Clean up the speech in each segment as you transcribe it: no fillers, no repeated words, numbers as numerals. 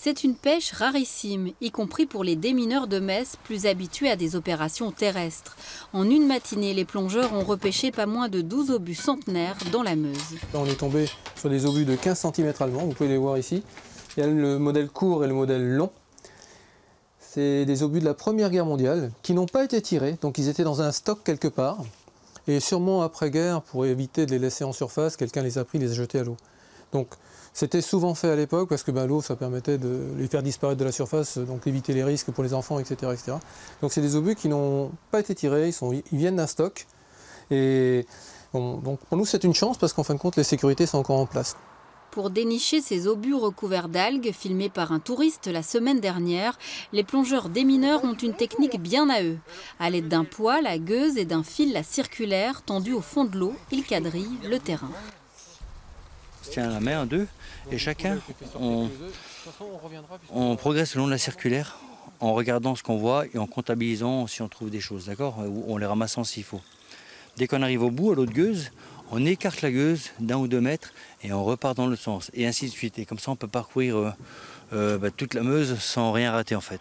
C'est une pêche rarissime, y compris pour les démineurs de Metz, plus habitués à des opérations terrestres. En une matinée, les plongeurs ont repêché pas moins de 12 obus centenaires dans la Meuse. Là, on est tombé sur des obus de 15 cm allemands, vous pouvez les voir ici. Il y a le modèle court et le modèle long. C'est des obus de la Première Guerre mondiale qui n'ont pas été tirés, donc ils étaient dans un stock quelque part. Et sûrement après-guerre, pour éviter de les laisser en surface, quelqu'un les a pris, les a jetés à l'eau. Donc c'était souvent fait à l'époque parce que l'eau, ça permettait de les faire disparaître de la surface, donc éviter les risques pour les enfants, etc. etc. Donc c'est des obus qui n'ont pas été tirés, ils viennent d'un stock. Et bon, donc pour nous c'est une chance parce qu'en fin de compte les sécurités sont encore en place. Pour dénicher ces obus recouverts d'algues, filmés par un touriste la semaine dernière, les plongeurs démineurs ont une technique bien à eux. À l'aide d'un poil, à gueuse et d'un fil à circulaire tendu au fond de l'eau, ils quadrillent le terrain. On se tient à la main, deux, et chacun, on progresse le long de la circulaire en regardant ce qu'on voit et en comptabilisant si on trouve des choses, d'accord, ou en les ramassant s'il faut. Dès qu'on arrive au bout, à l'autre gueuse, on écarte la gueuse d'1 ou 2 mètres et on repart dans l'autre sens, et ainsi de suite. Et comme ça, on peut parcourir toute la Meuse sans rien rater en fait.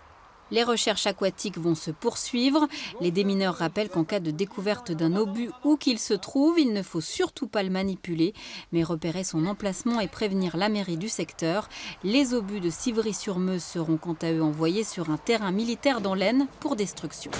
Les recherches aquatiques vont se poursuivre. Les démineurs rappellent qu'en cas de découverte d'un obus où qu'il se trouve, il ne faut surtout pas le manipuler, mais repérer son emplacement et prévenir la mairie du secteur. Les obus de Civry-sur-Meuse seront quant à eux envoyés sur un terrain militaire dans l'Aisne pour destruction.